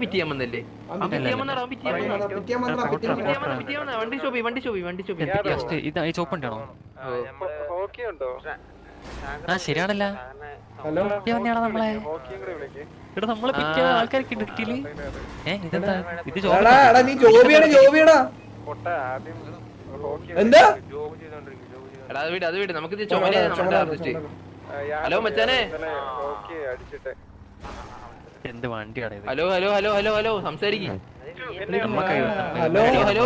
പിറ്റിയാൻ വന്നല്ലേ? വണ്ടി ഷോപ്പി ചോപ്പുണ്ടാണോ? ആ ശരിയാണല്ല. നമ്മളെ ഇവിടെ നമ്മളെ പിറ്റിയ ആൾക്കാരൊക്കെ കിട്ടിയില്ല. ഇതെന്താ ഇത്? എന്താ അത് വീട് നമുക്ക് ചുമല. ഹലോ മച്ചാനെ, എന്ത് വണ്ടിയാണ്? Hello hello hello hello hello സംസാരിക്കും. ഹലോ ഹലോ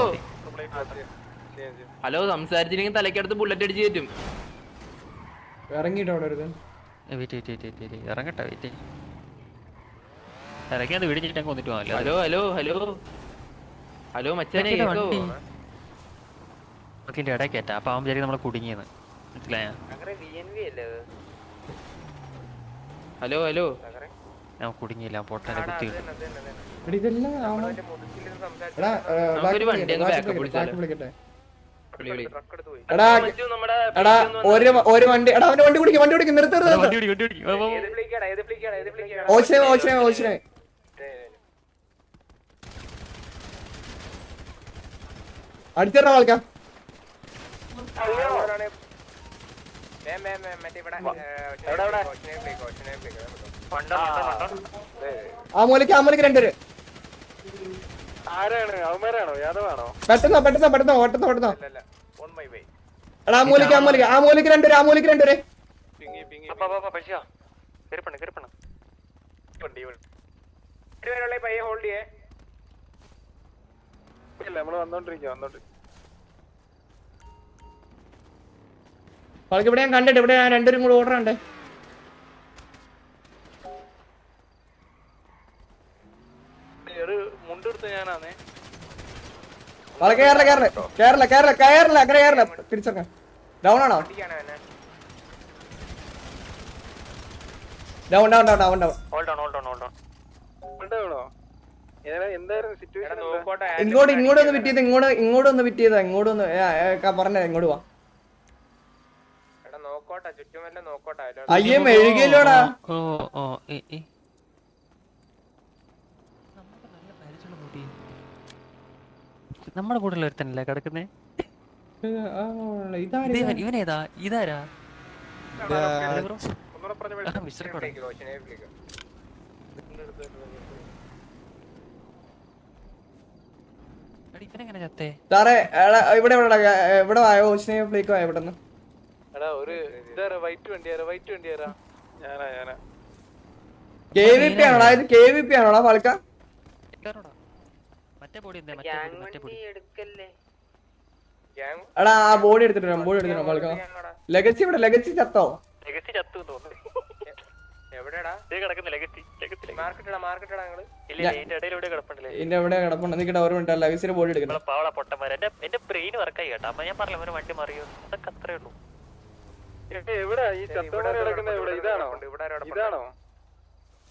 ഹലോ സംസാരിച്ചില്ലെങ്കിൽ തലക്കടുത്ത് ബുള്ളറ്റ് അടിച്ച് കയറ്റും. ഇറങ്ങിട്ടോ ഇറങ്ങട്ടെ ഇറങ്ങിയത് വീടിച്ചിട്ട് കൊന്നിട്ട് പോകാമല്ലോ. ഹലോ ഹലോ ഹലോ ഹലോ മച്ചാനെ, നമുക്കിന്റെ ഇടയിൽ കയറ്റാം. അപ്പൊ അവൻ വിചാരിക്കും നമ്മളെ കുടുങ്ങിയെന്ന്. മനസ്സിലായ? ഹലോ ഹലോ ഞാൻ കുടുങ്ങിയില്ല. പൊട്ടനെ കുത്തി കിട്ടും. ഒരു വണ്ടി അവന്റെ വണ്ടി കുടിക്കും. വണ്ടി കുടിക്കും. നിർത്തരുത്. അടിച്ചേറാ ആൾക്കാ. ആ മൂലക്ക് രണ്ടുപേര്. പെട്ടെന്നോ ഓട്ടത്തോ. എടാ ആ മൂലക്ക് രണ്ടുപേര്. ഇവിടെ ഞാൻ കണ്ടിട്ട് ഇവിടെ ഞാൻ രണ്ടുപേരും കൂടെ ഓർഡർ ഉണ്ട്. കേരള തിരിച്ചൊക്കെ ഡൗൺ ആണോ? ഡൗൺ ഇങ്ങോട്ട് ഒന്ന് വിറ്റിയത് പറഞ്ഞ ഇങ്ങോട്ട് വാ. അയ്യേ മെഴുകിയല്ലോടാ. നമ്മുടെ കൂടെ ഒരുത്തനല്ലേ കിടക്കുന്നേ? ഇവനേതാ? ഇതാരാ? ഇവനെങ്ങനെ ചത്തേ? സാറേ ഇവിടെ വായോ ഫ്ലീക്ക് വായോ ഇവിടെന്ന്. KVP ആണോടാ പാൽക്ക? എടാ ആ ബോഡി എടുത്തിട്ടോ പാൽക്ക. ലെഗസി ചത്തോ? ഇതിന്റെ എവിടെ കിടപ്പുണ്ട്? നിക്കട്ടെ ഒരു മിനിറ്റ്. ലെഗസിന്റെ ബോഡി എടുക്കണം. എന്റെ ബ്രെയിൻ വർക്കായി കേട്ടോ. അപ്പൊ ഞാൻ പറഞ്ഞ വണ്ടി മറിയോ? അതൊക്കെ അത്രേ ഉള്ളൂ.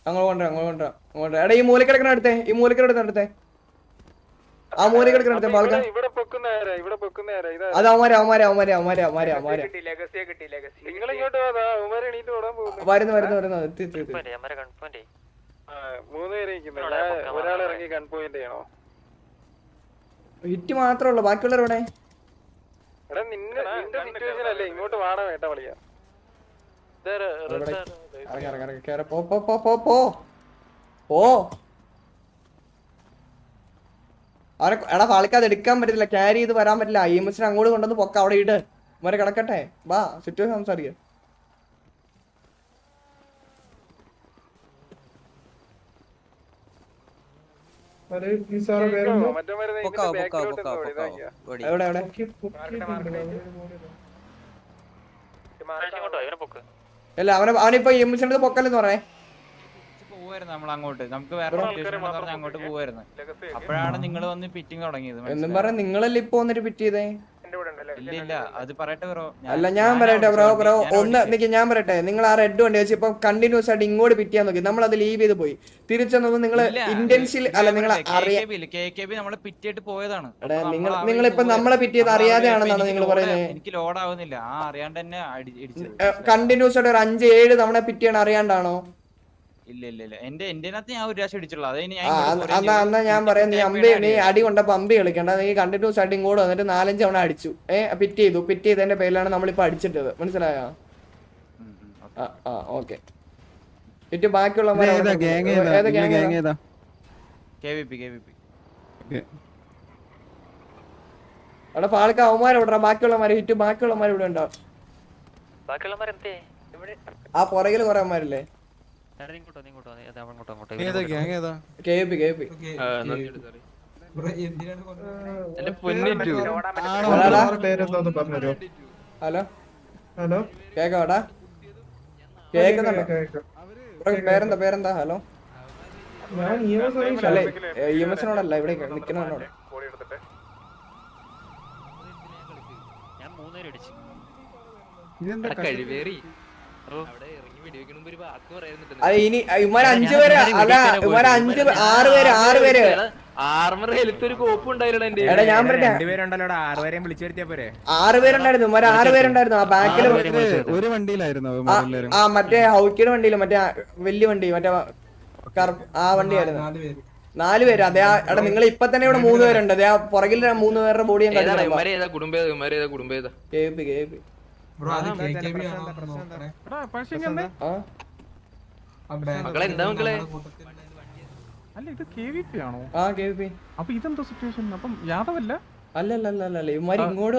അങ്ങോട്ട് എടാ ഈ മൂലക്കിടക്കണ അടുത്തേ. ആ മൂലക്കിടക്കണ അടുത്തേ പാൽക്ക. അത് അവന്മാരെ വരുന്നു. ഹിറ്റ് മാത്രമേ ഉള്ളൂ. ബാക്കിയുള്ളവരെവിടെ? ഇങ്ങോട്ട് വേണം വേട്ട വിളിയാ. എടാ പാലക്കാട് എടുക്കാൻ പറ്റില്ല. ക്യാരി ചെയ്ത് വരാൻ പറ്റില്ല. IMS അങ്ങോട്ട് കൊണ്ടുവന്ന് പൊക്ക അവിടെ ഇട്. വരെ കിടക്കട്ടെ. വാ സിറ്റുവേഷൻ സംസാരിക്കാം. അല്ല അവനിപ്പോ IMS പൊക്കല്ലെന്ന് പറയേ. നമുക്ക് വേറെ അങ്ങോട്ട് പോവായിരുന്നു. അപ്പോഴാണ് നിങ്ങൾ വന്ന് പിറ്റിങ് തുടങ്ങിയത്. എന്നും പറഞ്ഞ നിങ്ങളല്ലേ ഇപ്പൊ വന്നിട്ട് പിറ്റ് ചെയ്തേ? ഇല്ല അത് പറയട്ടെ ബ്രോ. അല്ല ഞാൻ പറയട്ടെ ബ്രോ ഒന്ന് നിക്ക്. ഞാൻ പറയട്ടെ, നിങ്ങൾ ആ റെഡ് വണ്ടി വെച്ച് ഇപ്പൊ കണ്ടിന്യൂസ് ആയിട്ട് ഇങ്ങോട്ട് പിറ്റ് ചെയ്യാൻ നോക്കി. നമ്മൾ അത് ലീവ് ചെയ്ത് പോയി. തിരിച്ചൊന്നും നിങ്ങൾ ഇന്റൻഷ്യൽ അല്ല. നിങ്ങൾ നമ്മളെ പിറ്റിയായിട്ട് പോയതാണ്. നിങ്ങളിപ്പോ നമ്മളെ പിറ്റ് ചെയ്ത് അറിയാതെയാണെന്നാണ് നിങ്ങൾ പറയുന്നത്. എനിക്ക് ലോഡ് ആവുന്നില്ല. അറിയാണ്ട് തന്നെ കണ്ടിന്യൂസ് ആയിട്ട് ഒരു 5-7 തവണ പിറ്റ് ചെയ്യണം അറിയാണ്ടാണോ? ഇല്ല ഇല്ല ഇല്ല എന്റെ അതിനകത്ത് ഞാൻ ഒരു പ്രാവശ്യം ഇടിച്ചുള്ളൂ അത് കഴിഞ്ഞ് എന്നാ ഞാൻ പറയാം, നീ അടി കൊണ്ടപ്പോ അമ്പി കളിക്കണ്ട, നീ കണ്ടിന്യൂസ് ആയിട്ട് ഇങ്ങോട്ട് വന്നിട്ട് 4-5 തവണ അടിച്ചു. പിറ്റ് ചെയ്തതിന്റെ പേരിലാണ് നമ്മളിപ്പോ അടിച്ചിട്ടത്, മനസ്സിലായോ? ഓക്കെ. പിറ്റ് ബാക്കിയുള്ള അവിടെ പാലക്ക അവന്മാരോടാ, ബാക്കിയുള്ളമാര് ഹിറ്റ് ബാക്കിയുള്ളമാര് ഇവിടെ ഉണ്ടോ? ആ പുറകില് കൊറേ അവന്മാരില്ലേ? Hello hello കേക്കാടാ? കേക്കുന്നുണ്ടോ? പേരെന്താ? ഹലോ അല്ലേ, EMS-നോടല്ല, ഇവിടെ നിക്കുന്നവനോട്. അത് ഇനി ഇവന്മാര് 5 പേര് അല്ല, ഇവന്മാര് 6 പേര്. എടാ ഞാൻ പറഞ്ഞ 6 പേരുണ്ടായിരുന്നു, ഇവന്മാര് 6 പേരുണ്ടായിരുന്നു. ആ ബാക്കില് ഒരു വണ്ടിയിലായിരുന്നു മറ്റേ ഹൗക്കിയുടെ വണ്ടിയില്, മറ്റേ വലിയ വണ്ടി, മറ്റേ ആ വണ്ടിയായിരുന്നു. 4 പേര്. അതെ. എടാ നിങ്ങൾ ഇപ്പൊ തന്നെ ഇവിടെ 3 പേരുണ്ട്. അതെ, പുറകിൽ 3 പേരുടെ ബോഡി ഞാൻ അല്ലല്ല ഇവന്മാര് ഇങ്ങോട്ട്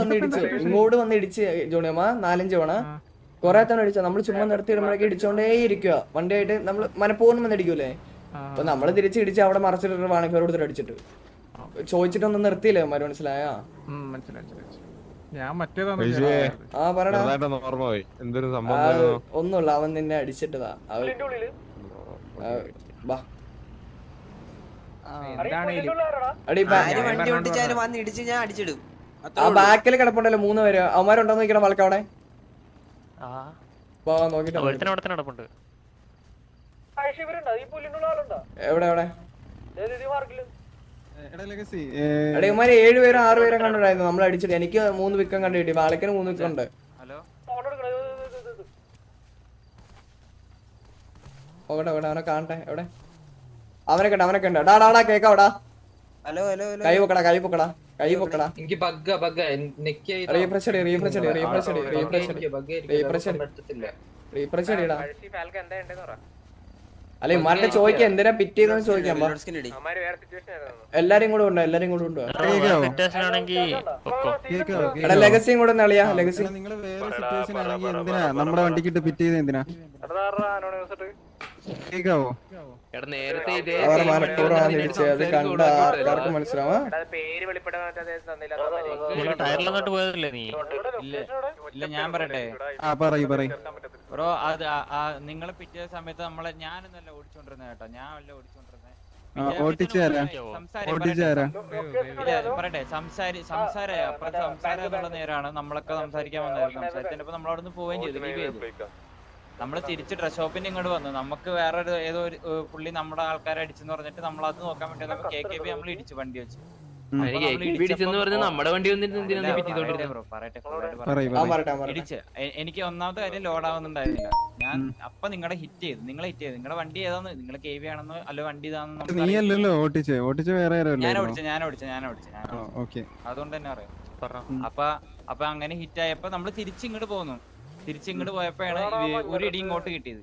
വന്ന് ഇടിച്ച് ജോണിയമ്മ 4-5 തവണ കൊറേ തവണ ഇടിച്ച. നമ്മള് ചുമ്മാ നിർത്തിയിടുമ്പോഴേക്ക് ഇടിച്ചോണ്ടേ ഇരിക്കുക. വണ്ടിയായിട്ട് നമ്മള് മനഃപൂർവ്വം വന്ന് ഇടിക്കൂലേ? അപ്പൊ നമ്മള് തിരിച്ചിടിച്ച് അവിടെ മറച്ചിട്ട് വാണിപ്പേർ കൊടുത്തിട്ട് അടിച്ചിട്ട് ചോദിച്ചിട്ടൊന്നും നിർത്തിയില്ലേ അവന്മാര്, മനസ്സിലായോ? ഒന്നുമില്ല, അവൻ നിന്നെ അടിച്ചിട്ടതാ. ആ ബാക്കിൽ കിടപ്പുണ്ടല്ലോ 3 പേര്, അവന്മാരുണ്ടോ നോക്കണം വളക്ക് അവിടെ നോക്കിട്ട്. എവിടെ ഇവന്മാര് 7 പേരും 6 പേരും കണ്ടിട്ടായിരുന്നു നമ്മൾ അടിച്ചിട്ട്. എനിക്ക് 3 വിക്കം കണ്ടു കിട്ടി, വാളക്കിന് 3 വിക്കം ഉണ്ട്. അവനെ കാണട്ടെ, എവിടെ അവനൊക്കെ ഉണ്ട്. ഡാടാ കേക്കാവടാ? കൈ പൊക്കടാ. റീഫ്രഷ് അടിടാ. അല്ല ഇമാരുടെ ചോദിക്കാം എന്തിനാ പിറ്റ് ചെയ്തെന്ന് ചോദിക്കാം. എല്ലാരും കൂടെ ഉണ്ടോ? എടാ ലെഗസിയും കൂടെ നളിയാ. ലെഗസി നമ്മുടെ വണ്ടിക്കിട്ട് പിറ്റ് ചെയ്ത് എന്തിനാ? കേക്കാവോ? അത് കണ്ട ആൾക്കാർക്ക് മനസ്സിലാവാ. ഇല്ല ഞാൻ പറയട്ടെ ബ്രോ, അത് നിങ്ങളെ പിറ്റേ സമയത്ത് നമ്മളെ ഞാനൊന്നല്ല ഓടിച്ചോണ്ടിരുന്നത് കേട്ടോ, ഞാനല്ല ഓടിച്ചോണ്ടിരുന്നത്. പറയട്ടെ സംസാരം എന്നുള്ള നേരാണ് നമ്മളൊക്കെ സംസാരിക്കാൻ വന്നായിരുന്നു. സംസാരിച്ചപ്പോ നമ്മളവിടുന്ന് പോവുകയും ചെയ്തു, ലീവ് ചെയ്തു. നമ്മള് തിരിച്ച് ഡ്രസ് ഷോപ്പിന് ഇങ്ങോട്ട് വന്നു. നമുക്ക് വേറെ ഏതോ ഒരു പുള്ളി നമ്മുടെ ആൾക്കാരെ അടിച്ചെന്ന് പറഞ്ഞിട്ട് നമ്മളത് നോക്കാൻ വേണ്ടി KKB നമ്മൾ ഇടിച്ചു വണ്ടി വെച്ച്. ഇടിച്ച് എനിക്ക് ഒന്നാമത്തെ കാര്യം ലോഡ് ആവുന്നുണ്ടായിരുന്നില്ല. ഞാൻ അപ്പൊ നിങ്ങളെ ഹിറ്റ് ചെയ്തു. നിങ്ങളുടെ വണ്ടി ഏതാന്ന്, നിങ്ങളെ KV ആണെന്നോ അല്ല വണ്ടി ഇതാണെന്നോ ഞാൻ ഓടിച്ച അതുകൊണ്ട് തന്നെ അറിയാം. അപ്പൊ അങ്ങനെ ഹിറ്റ് ആയപ്പോ നമ്മള് തിരിച്ചിങ്ങോട്ട് പോന്നു. തിരിച്ചിങ്ങോട്ട് പോയപ്പോഴാണ് ഒരു ഇടി ഇങ്ങോട്ട് കിട്ടിയത്.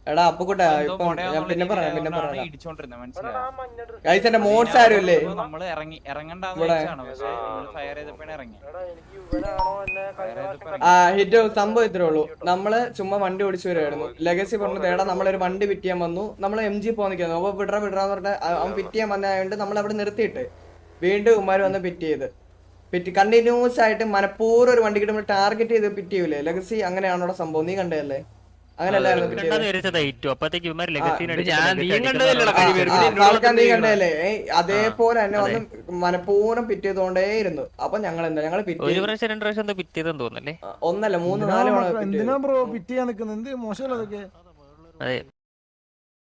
ഇടിച്ചോണ്ടിരുന്നത് മനസ്സിലായി. നമ്മള് ഇറങ്ങണ്ടാന്ന് വെച്ചാണ്, പക്ഷെ ഫയർ ചെയ്തപ്പോഴാണ് ഇറങ്ങി. സംഭവം ഇത്രേ ഉള്ളൂ. നമ്മള് ചുമ്മാ വണ്ടി ഓടിച്ചു വരുമായിരുന്നു. ലെഗസി പറഞ്ഞു തേടാ നമ്മളൊരു വണ്ടി പിറ്റ് ചെയ്യാൻ വന്നു. നമ്മൾ MG പോകാൻ നിൽക്കുന്നു. അപ്പൊ വിടറാന്ന് പറഞ്ഞിട്ട് അവൻ പിറ്റ് ചെയ്യാൻ വന്നതായോണ്ട് നമ്മൾ അവിടെ നിർത്തിയിട്ട് വീണ്ടും ഉമ്മാര് വന്ന് പിറ്റ് ചെയ്ത് കണ്ടിന്യൂസ് ആയിട്ട് മനഃപൂർവ്വം ഒരു വണ്ടി കിട്ടുമ്പോൾ ടാർഗറ്റ് ചെയ്ത് പിറ്റ് ചെയ്യൂലേ ലെഗസി. അങ്ങനെയാണോ സംഭവം? നീ കണ്ടതല്ലേ? അങ്ങനെയല്ലായിരുന്നു നീ കണ്ടതല്ലേ? അതേപോലെ തന്നെ വന്ന് മനഃപൂർവ്വം പിറ്റ് ചെയ്തോണ്ടേയിരുന്നു. അപ്പൊ ഞങ്ങൾ പിറ്റ് ഒന്നല്ല 3-4 എന്തിനാ ബ്രോ പിറ്റ് ചെയ്യാൻ നിൽക്കുന്നത്? എന്ത് മോശമല്ല അതൊക്കെ.